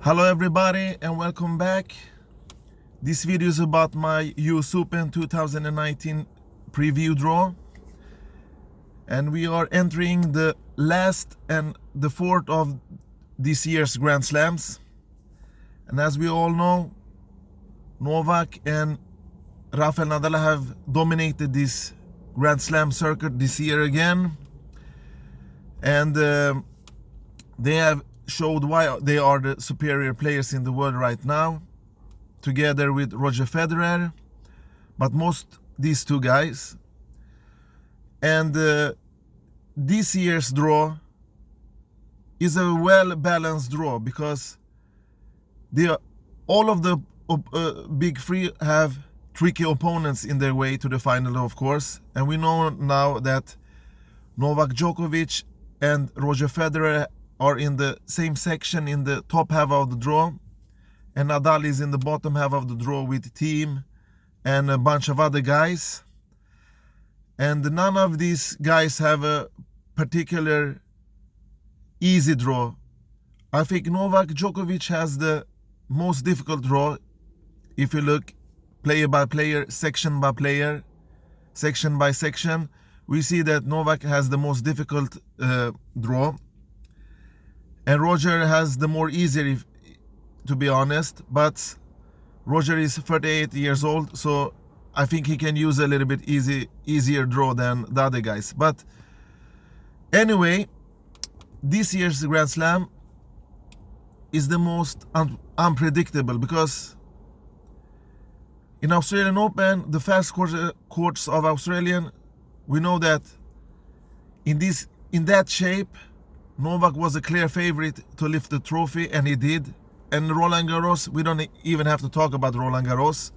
Hello everybody and welcome back. This video is about my US Open 2019 preview draw, and we are entering the last and the fourth of this year's Grand Slams. And as we all know, Novak and Rafael Nadal have dominated this Grand Slam circuit this year again, and they have showed why they are the superior players in the world right now, together with Roger Federer, but most these two guys. And this year's draw is a well-balanced draw because all of the big three have tricky opponents in their way to the final, of course. And we know now that Novak Djokovic and Roger Federer are in the same section in the top half of the draw, and Nadal is in the bottom half of the draw with Thiem and a bunch of other guys. And none of these guys have a particular easy draw. I think Novak Djokovic has the most difficult draw if you look player by player, section by player, section by section. We see that Novak has the most difficult draw, and Roger has the more easier, to be honest. But Roger is 38 years old, so I think he can use a little bit easier draw than the other guys. But anyway, this year's Grand Slam is the most unpredictable because in Australian Open, the fast courts of Australian, we know that in that shape, Novak was a clear favorite to lift the trophy, and he did. And Roland Garros, we don't even have to talk about Roland Garros.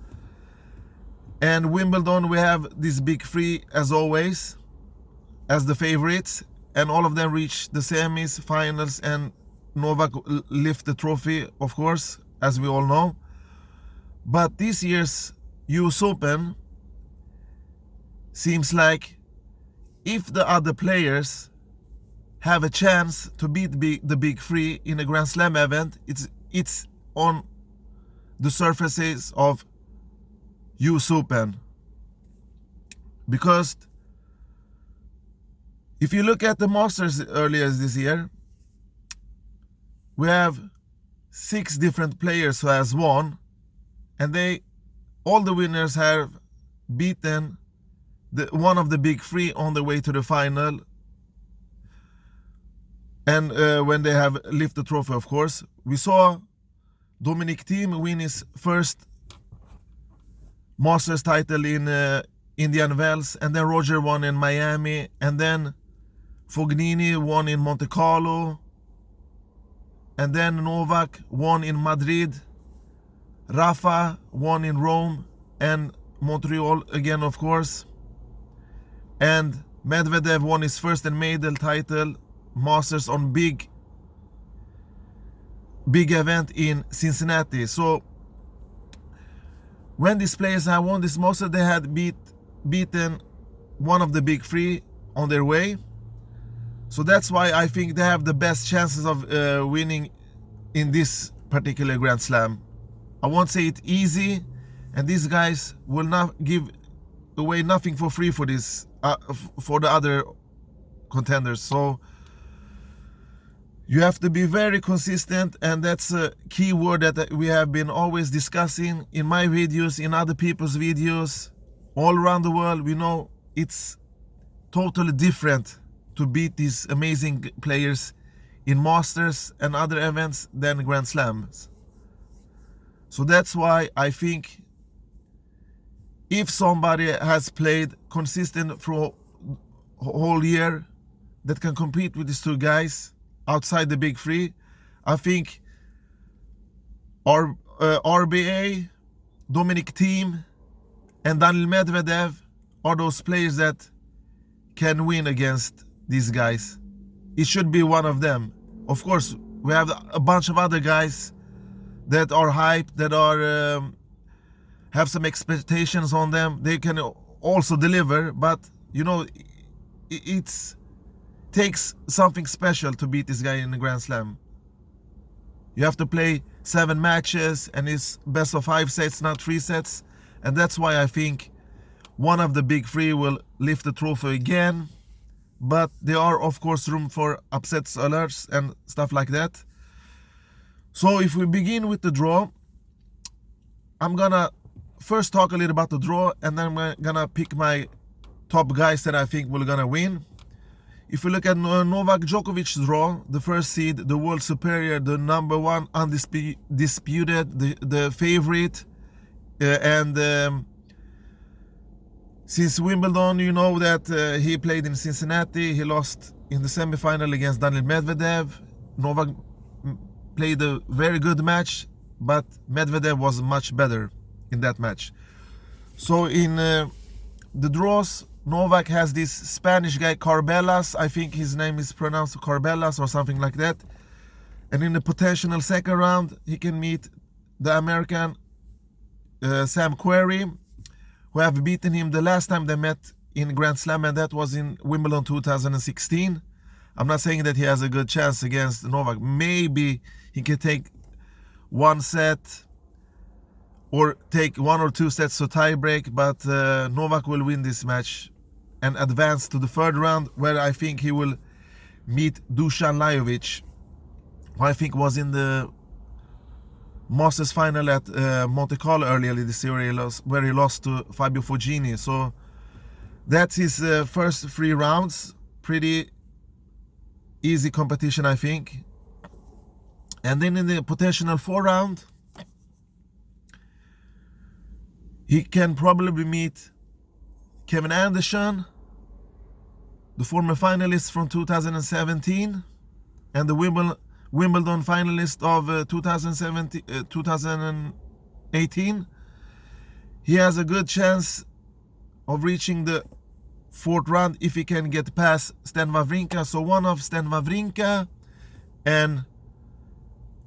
And Wimbledon, we have this big three as always as the favorites, and all of them reach the semis, finals, and Novak lift the trophy, of course, as we all know. But this year's US Open seems like if the other players have a chance to beat the big three in a Grand Slam event, it's on the surfaces of US Open. Because if you look at the Masters earlier this year, we have 6 different players who has won, and all the winners have beaten one of the big three on the way to the final. And when they have lifted the trophy, of course. We saw Dominic Thiem win his first Masters title in Indian Wells, and then Roger won in Miami, and then Fognini won in Monte Carlo, and then Novak won in Madrid, Rafa won in Rome and Montreal again, of course, and Medvedev won his first and maiden title Masters on big event in Cincinnati. So when these players have won this Masters, they had beaten one of the big three on their way. So that's why I think they have the best chances of winning in this particular Grand Slam. I won't say it easy, and these guys will not give away nothing for free for this for the other contenders. So you have to be very consistent, and that's a key word that we have been always discussing in my videos, in other people's videos, all around the world. We know it's totally different to beat these amazing players in Masters and other events than Grand Slams. So that's why I think if somebody has played consistent for a whole year that can compete with these two guys outside the big three, I think RBA, Dominic Thiem, and Daniil Medvedev are those players that can win against these guys. It should be one of them. Of course, we have a bunch of other guys that are hyped, that are have some expectations on them. They can also deliver, but you know, it's takes something special to beat this guy in the Grand Slam. You have to play 7 matches, and it's best of 5 sets, not 3 sets. And that's why I think one of the big 3 will lift the trophy again. But there are, of course, room for upsets alerts and stuff like that. So if we begin with the draw, I'm gonna first talk a little about the draw, and then I'm gonna pick my top guys that I think will gonna win. If we look at Novak Djokovic's draw, the first seed, the world superior, the number 1 undisputed, the favorite, and since Wimbledon, you know that he played in Cincinnati. He lost in the semifinal against Daniil Medvedev. Novak played a very good match, but Medvedev was much better in that match. So in the draws, Novak has this Spanish guy, Carbelas. I think his name is pronounced Carbelas or something like that. And in the potential second round, he can meet the American Sam Querrey, who have beaten him the last time they met in Grand Slam, and that was in Wimbledon 2016. I'm not saying that he has a good chance against Novak. Maybe he can take 1 set or take 1 or 2 sets to tie break, but Novak will win this match and advance to the 3rd round, where I think he will meet Dusan Lajovic, who I think was in the Masters final at Monte Carlo earlier this year, where he lost to Fabio Fognini. So that's his first 3 rounds. Pretty easy competition, I think. And then in the potential 4 round, he can probably meet Kevin Anderson, the former finalist from 2017, and the Wimbledon finalist of 2018. He has a good chance of reaching the 4th round if he can get past Stan Wawrinka. So one of Stan Wawrinka and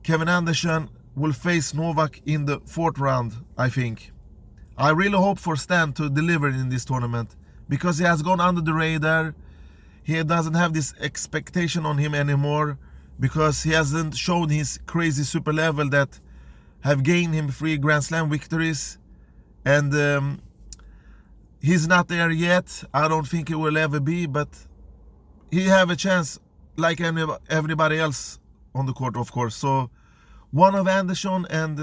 Kevin Anderson will face Novak in the 4th round, I think. I really hope for Stan to deliver in this tournament, because he has gone under the radar. He doesn't have this expectation on him anymore, because he hasn't shown his crazy super level that have gained him 3 Grand Slam victories. And he's not there yet. I don't think he will ever be, but he have a chance like everybody else on the court, of course. So one of Anderson and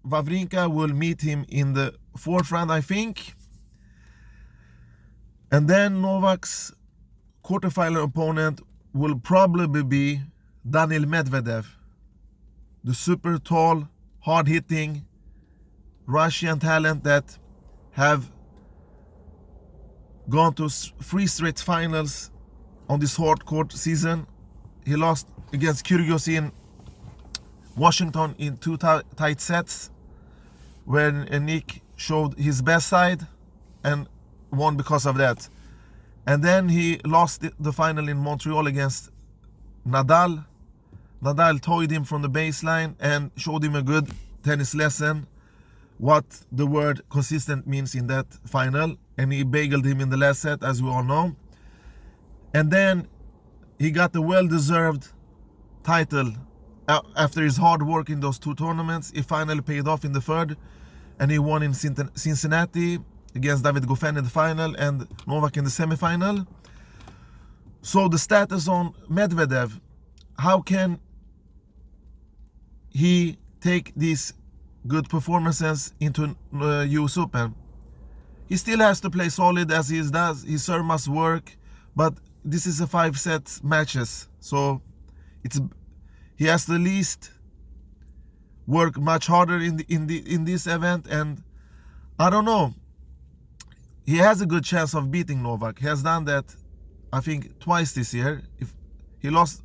Wawrinka will meet him in the 4th round, I think. And then Novak's quarterfinal opponent will probably be Daniil Medvedev, the super tall, hard-hitting Russian talent that have gone to 3 straight finals on this hard court season. He lost against Kyrgios in Washington in 2 tight sets, when Nick showed his best side and won because of that. And then he lost the final in Montreal against Nadal. Nadal toyed him from the baseline and showed him a good tennis lesson, what the word consistent means in that final. And he bageled him in the last set, as we all know. And then he got the well-deserved title after his hard work in those 2 tournaments. It finally paid off in the 3rd, and he won in Cincinnati against David Goffin in the final and Novak in the semifinal. So the status on Medvedev, how can he take these good performances into US Open? He still has to play solid as he does. His serve must work, but this is a 5 set matches, so he has to at least work much harder in this event. And I don't know, he has a good chance of beating Novak. He has done that, I think, twice this year. If he lost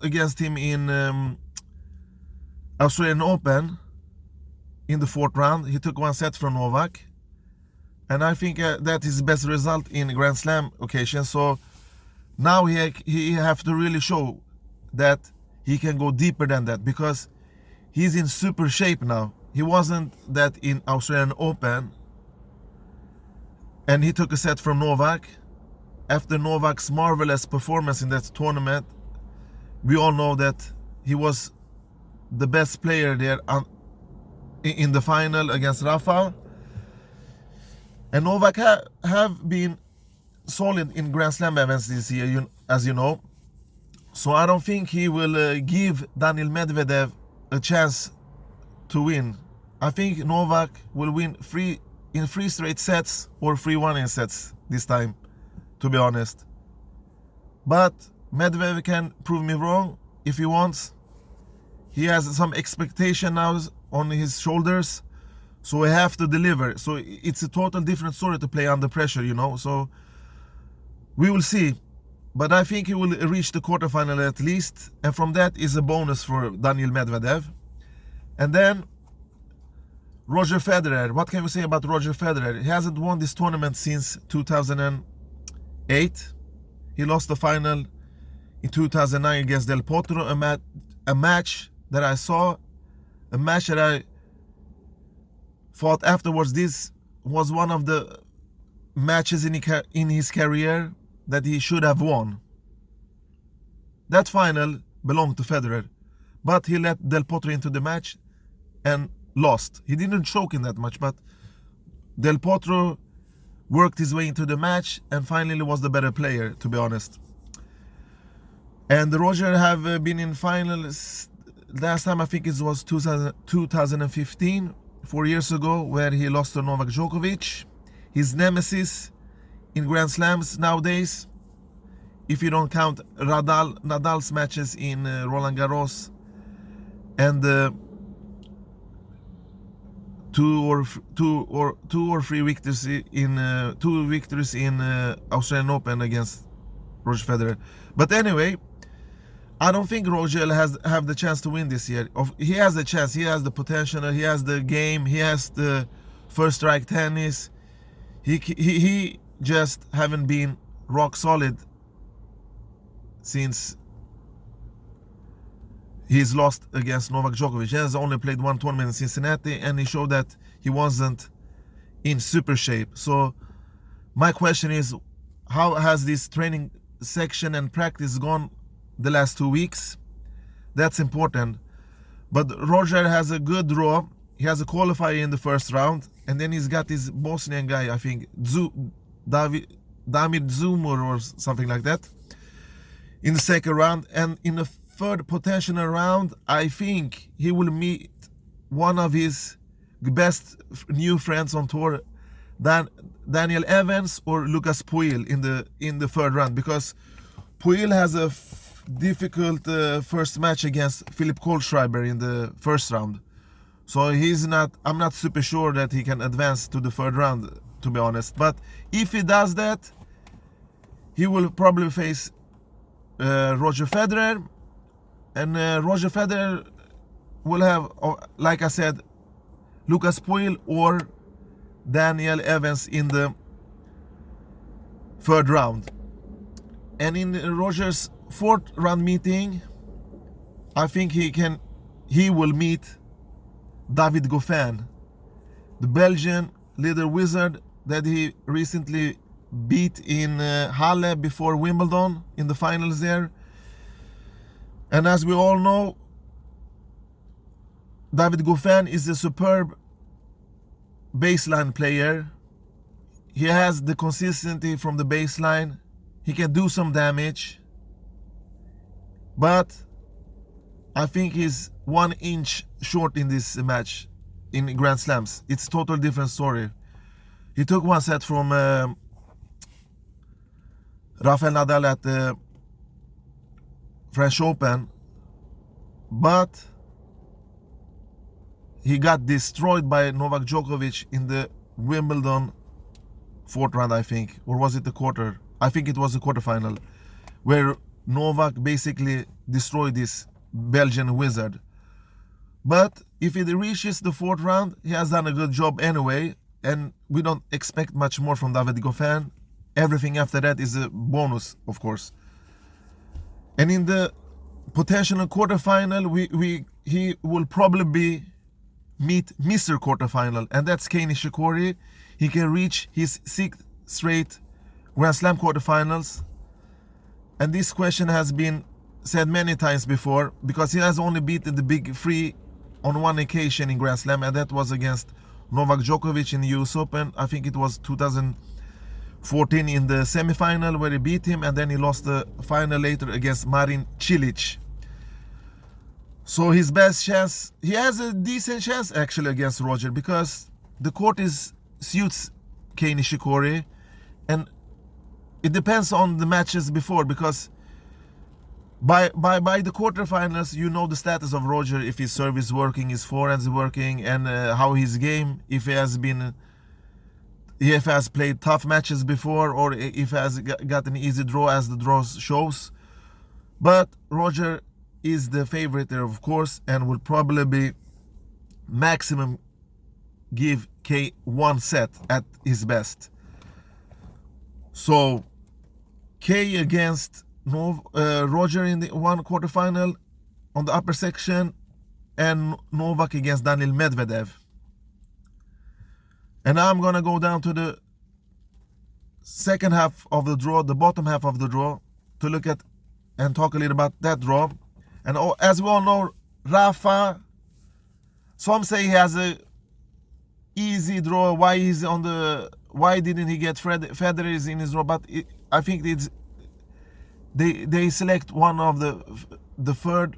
against him in Australian Open in the 4th round. He took 1 set from Novak, and I think that is his best result in Grand Slam occasion. So now he have to really show that he can go deeper than that, because he's in super shape now. He wasn't that in Australian Open, and he took a set from Novak after Novak's marvelous performance in that tournament. We all know that he was the best player there in the final against Rafa. And Novak have been solid in Grand Slam events this year, as you know. So I don't think he will give Daniil Medvedev a chance to win. I think Novak will win in 3 straight sets or 3-1 in sets this time, to be honest. But Medvedev can prove me wrong if he wants. He has some expectation now on his shoulders, so he have to deliver. So it's a total different story to play under pressure, you know. So we will see. But I think he will reach the quarterfinal at least, and from that is a bonus for Daniil Medvedev. And then Roger Federer. What can we say about Roger Federer? He hasn't won this tournament since 2008. He lost the final in 2009 against Del Potro, a match that I saw, a match that I thought afterwards this was one of the matches in his career that he should have won. That final belonged to Federer, but he let Del Potro into the match and lost. He didn't choke in that match, but Del Potro worked his way into the match and finally was the better player, to be honest. And Roger have been in finals. Last time I think it was 2015, 4 years ago, where he lost to Novak Djokovic, his nemesis in Grand Slams nowadays, if you don't count Nadal's matches in Roland Garros and two or three victories in Australian Open against Roger Federer. But anyway, I don't think Roger have the chance to win this year. He has the chance. He has the potential. He has the game. He has the first strike tennis. He just haven't been rock solid since he's lost against Novak Djokovic. He has only played one tournament in Cincinnati, and he showed that he wasn't in super shape. So my question is, how has this training section and practice gone the last 2 weeks? That's important. But Roger has a good draw. He has a qualifier in the first round, and then he's got this Bosnian guy, I think Damir Zumur or something like that, in the second round. And in the third potential round, I think he will meet one of his best new friends on tour, Daniel Evans or Lucas Pouille in the third round, because Pouille has a difficult first match against Philip Kohlschreiber in the first round. So I'm not super sure that he can advance to the third round, to be honest. But if he does that, he will probably face Roger Federer, and Roger Federer will have, like I said, Lucas Pouille or Daniel Evans in the third round. And in Roger's fourth round meeting, I think he will meet David Goffin, the Belgian little wizard that he recently beat in Halle before Wimbledon in the finals there. And as we all know, David Goffin is a superb baseline player. He has the consistency from the baseline. He can do some damage. But I think he's 1 inch short in this match in Grand Slams. It's a total different story. He took 1 set from Rafael Nadal at the French Open, but he got destroyed by Novak Djokovic in the Wimbledon fourth round, I think. Or was it the quarter? I think it was the quarterfinal, where Novak basically destroyed this Belgian wizard. But if he reaches the fourth round, he has done a good job anyway, and we don't expect much more from David Goffin. Everything after that is a bonus, of course. And in the potential quarterfinal, he will probably meet Mr. Quarterfinal, and that's Kei Nishikori. He can reach his 6th straight Grand Slam quarterfinals. And this question has been said many times before, because he has only beaten the big three on one occasion in Grand Slam, and that was against Novak Djokovic in the US Open. I think it was 2014 in the semifinal where he beat him, and then he lost the final later against Marin Cilic. So his best chance, he has a decent chance actually against Roger, because the court suits Kei Nishikori, and it depends on the matches before, because by the quarterfinals you know the status of Roger, if his serve is working, his forehand is working, and how his game, if he has played tough matches before, or if he has got an easy draw as the draw shows. But Roger is the favorite there, of course, and will probably be maximum give Kei one set at his best. So Kei against Roger in the one quarterfinal on the upper section, and Novak against Daniil Medvedev. And now I'm gonna go down to the second half of the draw, the bottom half of the draw, to look at and talk a little about that draw. And as we all know, Rafa, some say he has a easy draw. Why didn't he get Federer in his draw? But I think they select one of the third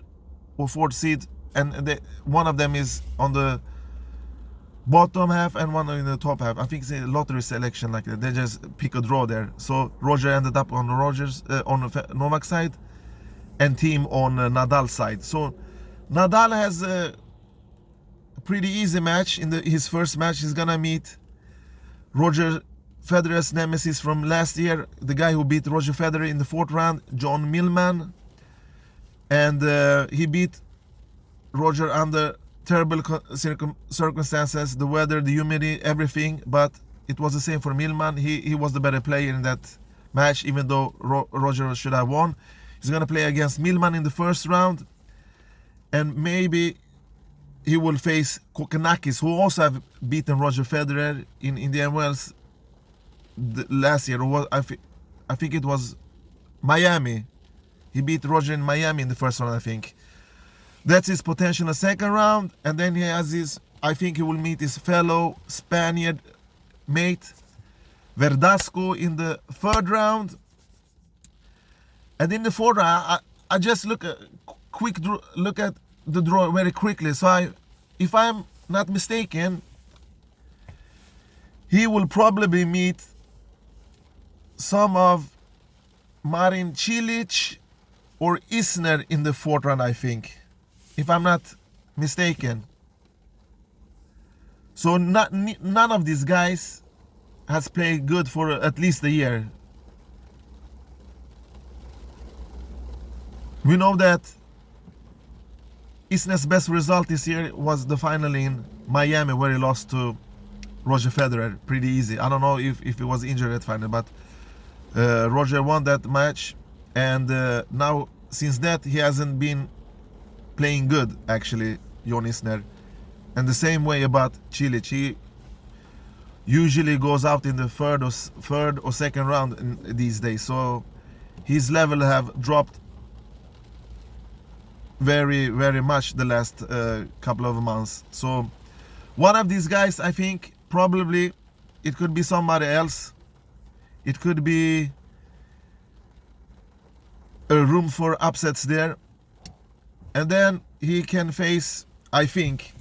or fourth seed, and one of them is on the bottom half and one in the top half. I think it's a lottery selection like that. They just pick a draw there. So Roger ended up on the Novak side, and Thiem on Nadal side. So Nadal has a pretty easy match in his first match. He's gonna meet Roger Federer's nemesis from last year, the guy who beat Roger Federer in the fourth round, John Millman, and he beat Roger under terrible circumstances, the weather, the humidity, everything. But it was the same for Millman. He was the better player in that match, even though Roger should have won. He's gonna play against Millman in the first round, and maybe he will face Kokkinakis, who also have beaten Roger Federer in Indian Wells last year. I think it was Miami. He beat Roger in Miami in the first round, I think. That's his potential in the second round. And then he has I think he will meet his fellow Spaniard mate Verdasco in the third round. And in the fourth round, I just look at the draw very quickly. So if I'm not mistaken, he will probably meet some of Marin Cilic or Isner in the fourth round, I think, if I'm not mistaken. So none of these guys has played good for at least a year. We know that Isner's best result this year was the final in Miami, where he lost to Roger Federer pretty easy. I don't know if he was injured at final, but Roger won that match, and now since that he hasn't been playing good actually, Jon Isner. And the same way about Cilic, he usually goes out in the third or second round these days, so his level have dropped very, very much the last couple of months. So one of these guys, I think, probably it could be somebody else. It could be a room for upsets there. And then he can face, I think,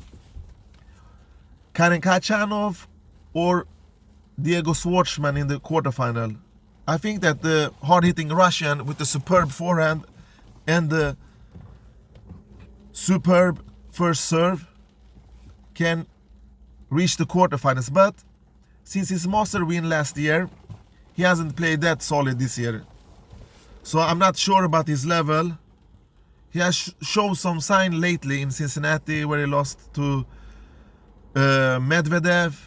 Karen Khachanov or Diego Schwartzman in the quarterfinal. I think that the hard-hitting Russian with the superb forehand and the superb first serve can reach the quarterfinals. But since his master win last year, he hasn't played that solid this year. So I'm not sure about his level. He has shown some sign lately in Cincinnati, where he lost to Medvedev.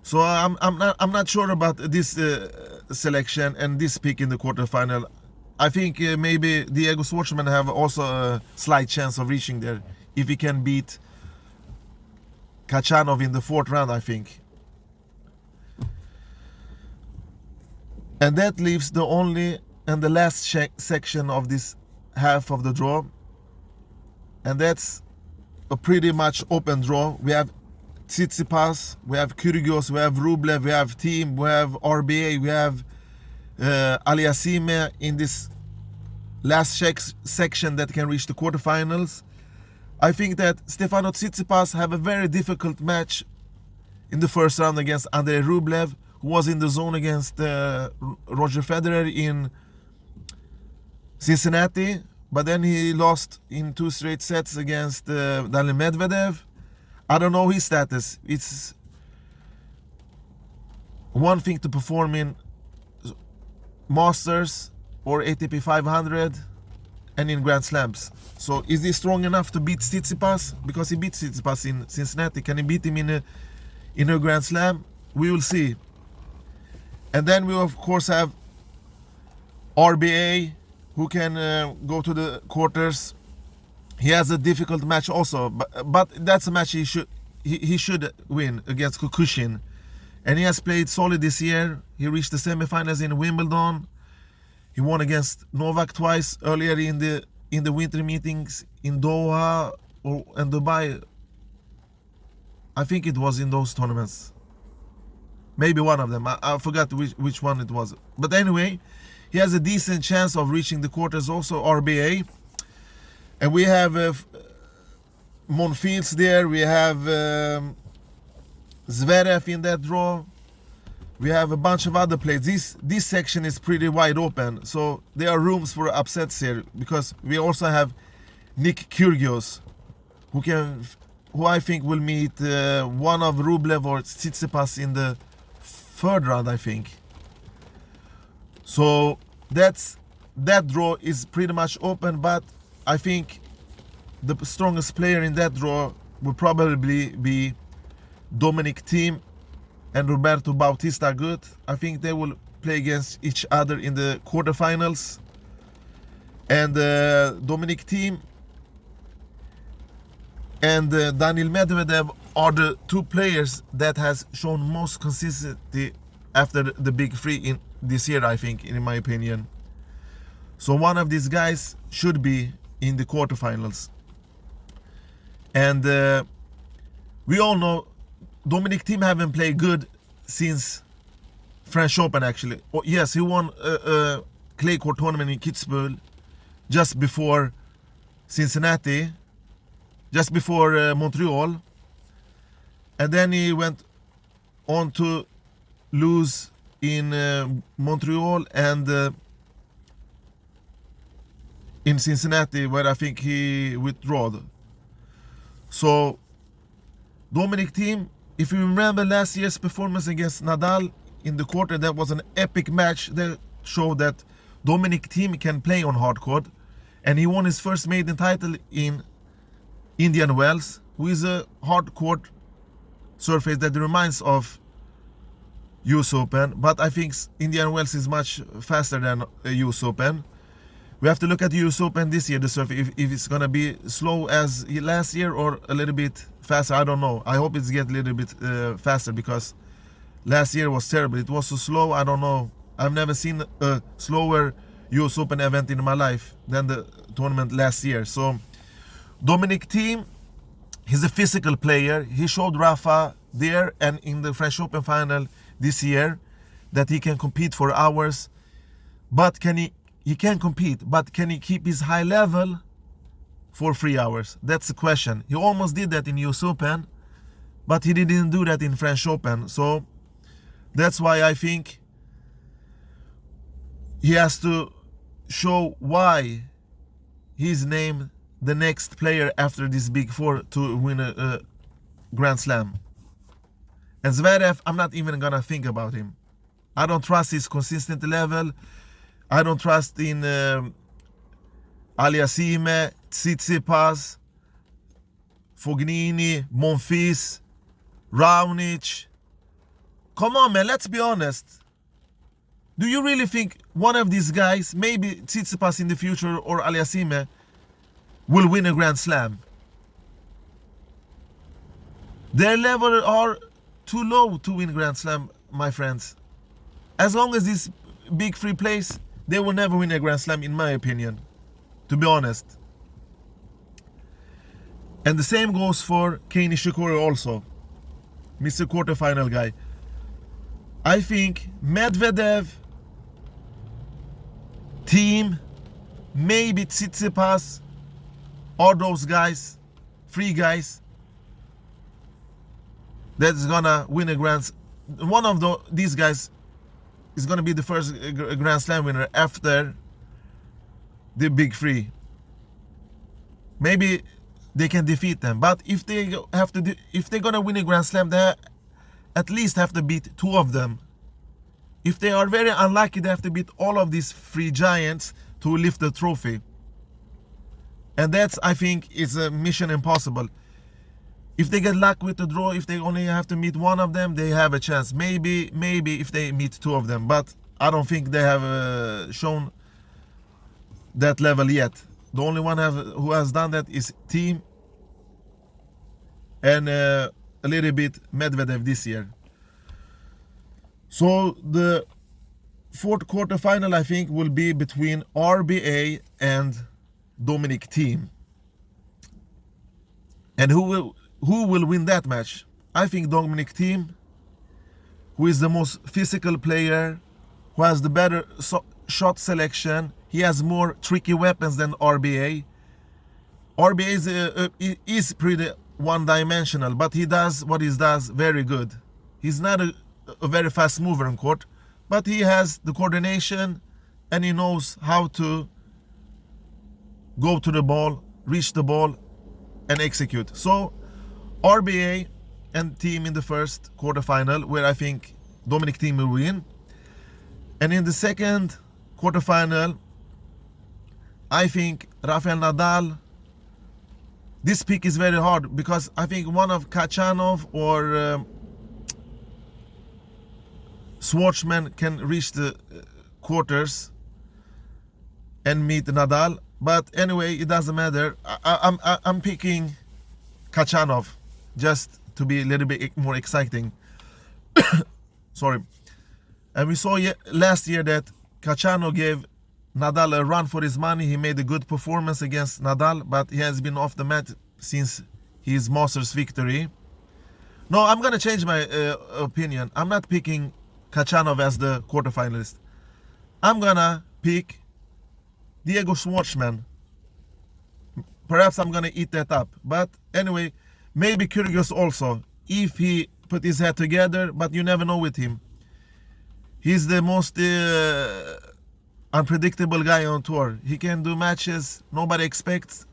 So I'm not sure about this selection and this pick in the quarterfinal. I think maybe Diego Schwartzman have also a slight chance of reaching there if he can beat Khachanov in the fourth round, I think. And that leaves the only and the last section of this half of the draw, and that's a pretty much open draw. We have Tsitsipas, we have Kyrgios, we have Rublev, we have Thiem, we have RBA, we have Aliassime in this last section that can reach the quarterfinals. I think that Stefano Tsitsipas have a very difficult match in the first round against Andrei Rublev, who was in the zone against Roger Federer in Cincinnati, but then he lost in 2 straight sets against Daniil Medvedev. I don't know his status. It's one thing to perform in Masters or ATP 500 and in Grand Slams. So is he strong enough to beat Tsitsipas? Because he beat Tsitsipas in Cincinnati. Can he beat him in a Grand Slam? We will see. And then we of course have RBA, who can go to the quarters. He has a difficult match also, but that's a match he should win against Kukushin. And he has played solid this year. He reached the semifinals in Wimbledon. He won against Novak twice earlier in the winter meetings in Doha and Dubai. I think it was in those tournaments. Maybe one of them. I forgot which one it was. But anyway, he has a decent chance of reaching the quarters also, RBA. And we have Monfils there. We have Zverev in that draw. We have a bunch of other players. This section is pretty wide open. So there are rooms for upsets here. Because we also have Nick Kyrgios, who I think will meet one of Rublev or Tsitsipas in the third round, I think. So that draw is pretty much open, but I think the strongest player in that draw will probably be Dominic Thiem and Roberto Bautista Agut. I think they will play against each other in the quarterfinals. And Dominic Thiem and Daniil Medvedev are the 2 players that has shown most consistency after the big 3 in this year, I think, in my opinion. So one of these guys should be in the quarterfinals. And we all know Dominic Thiem haven't played good since French Open, actually. Oh, yes, he won a clay court tournament in Kitzbühel just before Cincinnati, just before Montreal. And then he went on to lose in Montreal and in Cincinnati, where I think he withdrew. So Dominic Thiem, if you remember last year's performance against Nadal in the quarter, that was an epic match that showed that Dominic Thiem can play on hard court, and he won his first maiden title in Indian Wells, who is a hard court surface that reminds of US Open, but I think Indian Wells is much faster than US Open. We have to look at the US Open this year, the surface, if it's gonna be slow as last year or a little bit faster. I don't know. I hope it's get a little bit faster, because last year was terrible. It was so slow. I don't know. I've never seen a slower US Open event in my life than the tournament last year. So Dominic Thiem, he's a physical player. He showed Rafa there and in the French Open final this year that he can compete for hours. But he can compete, but can he keep his high level for 3 hours? That's the question. He almost did that in US Open, but he didn't do that in French Open. So that's why I think he has to show why he's named the next player after this big 4 to win a Grand Slam. And Zverev, I'm not even gonna think about him. I don't trust his consistent level. I don't trust in Aliassime, Tsitsipas, Fognini, Monfils, Raonic. Come on, man, let's be honest. Do you really think one of these guys, maybe Tsitsipas in the future or Aliassime, will win a Grand Slam? Their level are too low to win Grand Slam, my friends. As long as these big 3 plays, they will never win a Grand Slam, in my opinion, to be honest. And the same goes for Kei Nishikori also, Mr. Quarterfinal guy. I think Medvedev, Thiem, maybe Tsitsipas, are those guys, 3 guys, that's gonna win a Grand Slam. One of these guys is gonna be the first Grand Slam winner after the big 3. Maybe they can defeat them, but if they're gonna win a Grand Slam, they at least have to beat 2 of them. If they are very unlucky, they have to beat all of these 3 giants to lift the trophy. And that's, I think, is a mission impossible. If they get luck with the draw, if they only have to meet 1 of them, they have a chance. Maybe if they meet 2 of them, but I don't think they have shown that level yet. The only one who has done that is Thiem and a little bit Medvedev this year. So the 4th quarterfinal, I think, will be between RBA and Dominic Thiem. And who will win that match? I think Dominic Thiem, who is the most physical player, who has the better shot selection. He has more tricky weapons than RBA. RBA is pretty one-dimensional, but he does what he does very good. He's not a very fast mover on court, but he has the coordination and he knows how to go to the ball, reach the ball, and execute. So RBA and Thiem in the first quarterfinal, where I think Dominic Thiem will win. And in the second quarterfinal, I think Rafael Nadal. This pick is very hard because I think one of Khachanov or Schwartzman can reach the quarters and meet Nadal. But anyway, it doesn't matter. I'm picking Khachanov just to be a little bit more exciting. Sorry. And we saw last year that Khachanov gave Nadal a run for his money. He made a good performance against Nadal, but he has been off the mat since his Masters victory. No, I'm gonna change my opinion. I'm not picking Khachanov as the quarterfinalist. I'm gonna pick Diego Schwartzman. Perhaps I'm gonna eat that up. But anyway, maybe Kyrgios also, if he put his head together, but you never know with him. He's the most unpredictable guy on tour. He can do matches nobody expects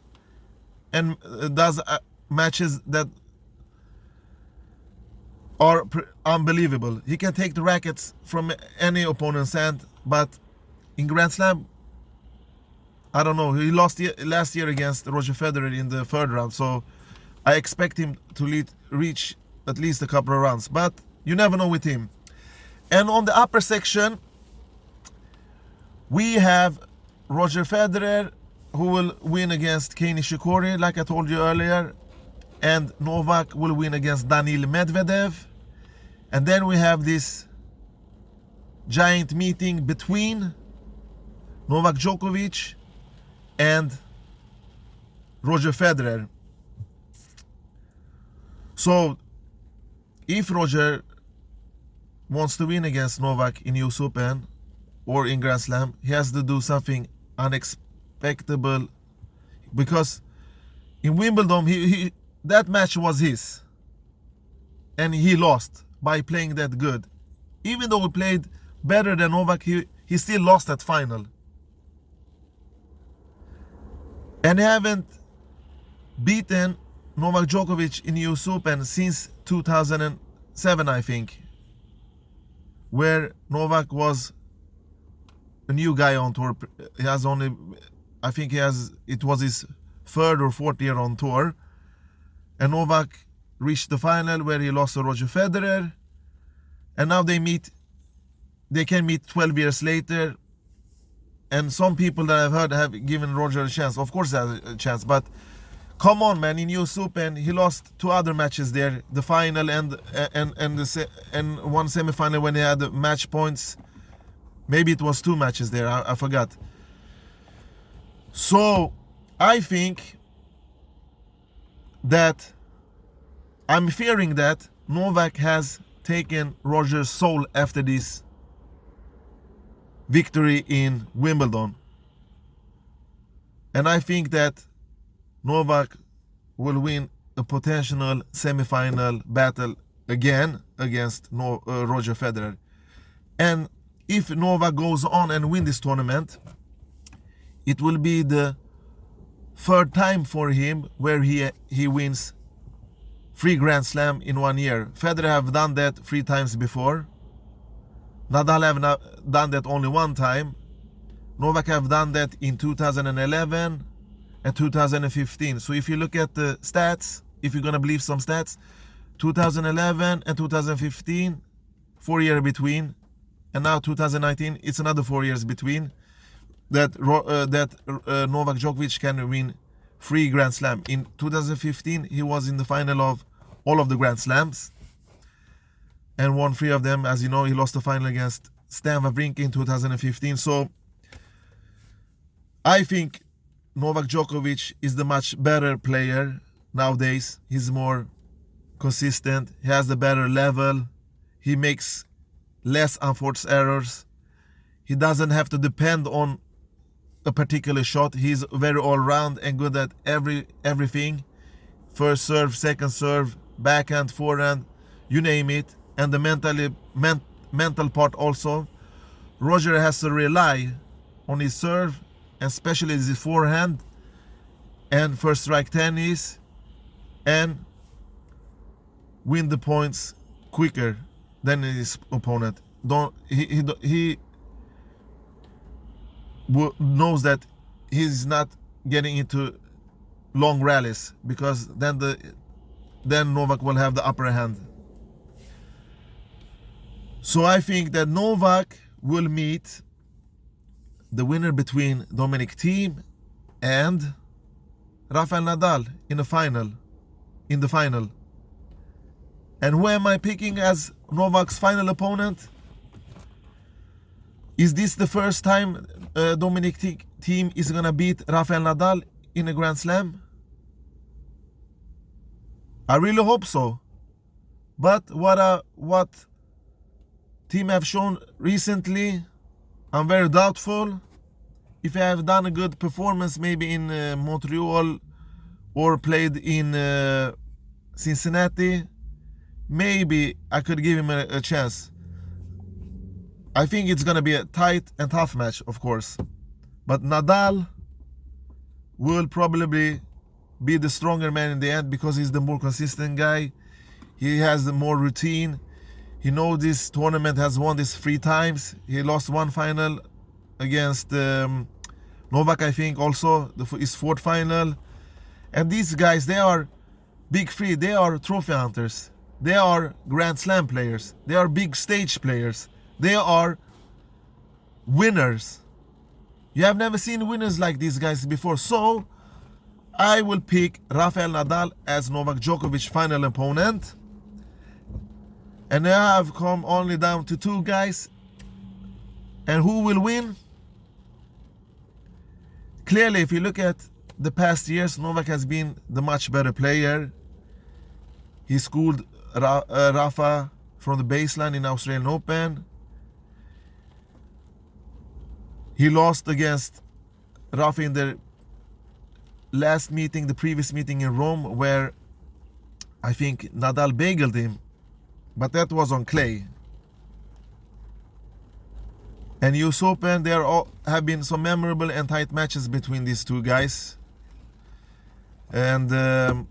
and does matches that are unbelievable. He can take the rackets from any opponent's hand, but in Grand Slam, I don't know. He lost last year against Roger Federer in the 3rd round, so I expect him to reach at least a couple of rounds, but you never know with him. And on the upper section, we have Roger Federer, who will win against Kei Nishikori, like I told you earlier, and Novak will win against Daniil Medvedev. And then we have this giant meeting between Novak Djokovic and Roger Federer. So if Roger wants to win against Novak in US Open or in Grand Slam, he has to do something unexpectable, because in Wimbledon that match was his and he lost by playing that good. Even though he played better than Novak, he still lost that final. And he haven't beaten Novak Djokovic in US Open since 2007, I think, where Novak was a new guy on tour. He has only, I think it was his 3rd or 4th year on tour. And Novak reached the final where he lost to Roger Federer. And now they can meet 12 years later. And some people that I've heard have given Roger a chance. Of course, he has a chance, but come on, man! In US Open, he lost 2 other matches there: the final and one semifinal when he had match points Maybe it was 2 matches there, I forgot. So I think that I'm fearing that Novak has taken Roger's soul after this victory in Wimbledon. And I think that Novak will win a potential semi-final battle again against Roger Federer. And if Novak goes on and win this tournament, it will be the 3rd time for him where he wins 3 Grand Slam in 1 year. Federer have done that 3 times before. Nadal have done that only 1 time. Novak have done that in 2011 and 2015. So if you look at the stats, if you're gonna believe some stats, 2011 and 2015, 4 years between, and now 2019, it's another 4 years between that Novak Djokovic can win 3 Grand Slam. In 2015, he was in the final of all of the Grand Slams and won 3 of them. As you know, he lost the final against Stan Wawrinka in 2015. So I think Novak Djokovic is the much better player nowadays. He's more consistent. He has the better level. He makes less unforced errors. He doesn't have to depend on a particular shot. He's very all-round and good at everything. First serve, second serve, backhand, forehand, you name it. And the mental part also. Roger has to rely on his serve, and especially his forehand and first strike tennis, and win the points quicker than his opponent. He knows that he's not getting into long rallies, because then Novak will have the upper hand. So I think that Novak will meet the winner between Dominic Thiem and Rafael Nadal in the final. And who am I picking as Novak's final opponent? Is this the first time Dominic Thiem is gonna beat Rafael Nadal in a Grand Slam? I really hope so. But what Thiem have shown recently, I'm very doubtful. If I have done a good performance maybe in Montreal or played in Cincinnati, maybe I could give him a chance. I think it's gonna be a tight and tough match, of course. But Nadal will probably be the stronger man in the end, because he's the more consistent guy. He has the more routine. He knows this tournament, has won this 3 times. He lost 1 final against Novak, I think, also his 4th final. And these guys, they are big 3. They are trophy hunters. They are Grand Slam players. They are big stage players. They are winners. You have never seen winners like these guys before. So I will pick Rafael Nadal as Novak Djokovic final opponent. And now I've come only down to 2 guys. And who will win? Clearly, if you look at the past years, Novak has been the much better player. He schooled Rafa from the baseline in Australian Open. He lost against Rafa in the last meeting, the previous meeting in Rome, where I think Nadal bageled him, but that was on clay. And US Open, there have been some memorable and tight matches between these 2 guys. And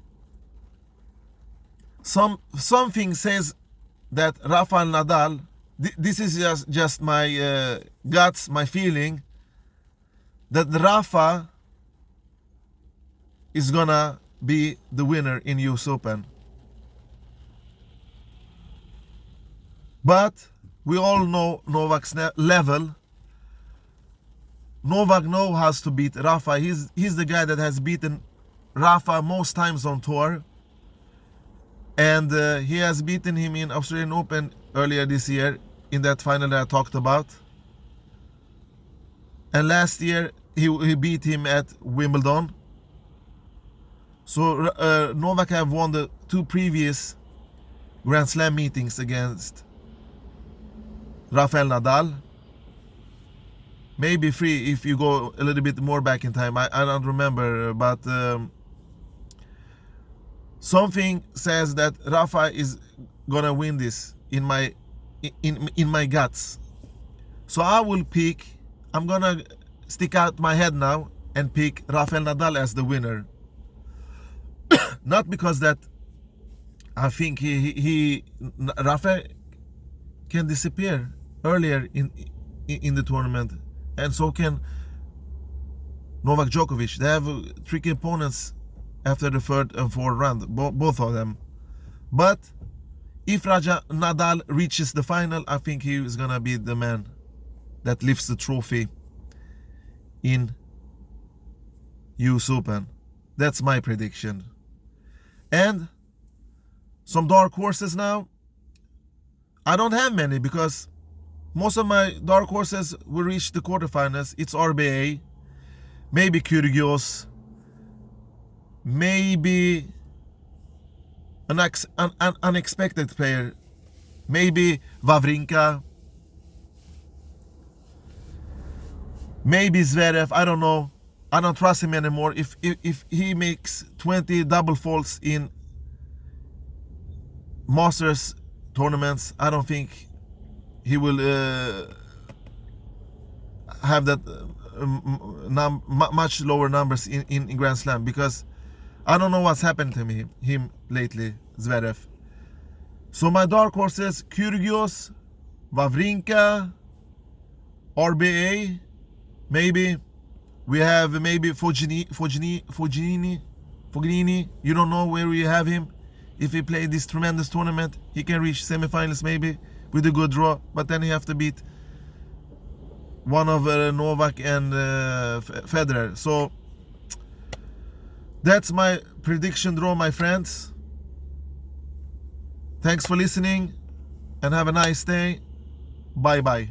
something says that Rafael Nadal, this is just my guts, my feeling, that Rafa is gonna be the winner in US Open. But we all know Novak's level. Novak knows how to beat Rafa. He's the guy that has beaten Rafa most times on tour. And he has beaten him in Australian Open earlier this year in that final that I talked about. and last year he beat him at Wimbledon. So Novak have won the 2 previous Grand Slam meetings against Rafael Nadal. Maybe 3 if you go a little bit more back in time. I don't remember, but something says that Rafa is gonna win this in my guts. So I will pick. I'm gonna stick out my head now and pick Rafael Nadal as the winner. Not because that I think Rafa can disappear earlier in the tournament, and so can Novak Djokovic. They have tricky opponents after the 3rd and 4th round, both of them. But if Nadal reaches the final, I think he is gonna be the man that lifts the trophy in US Open. That's my prediction. And some dark horses now. I don't have many because most of my dark horses will reach the quarterfinals. It's RBA, maybe Kyrgios, maybe an unexpected player, maybe Wawrinka, maybe Zverev. I don't know. I don't trust him anymore. If he makes 20 double faults in Masters tournaments, I don't think he will have that much lower numbers in Grand Slam, because I don't know what's happened to him lately, Zverev. So my dark horses: Kyrgios, Wawrinka, RBA, maybe. We have maybe Fognini. You don't know where we have him. If he plays this tremendous tournament, he can reach semifinals maybe with a good draw. But then he have to beat one of Novak and Federer. So that's my prediction draw, my friends. Thanks for listening and have a nice day. Bye bye.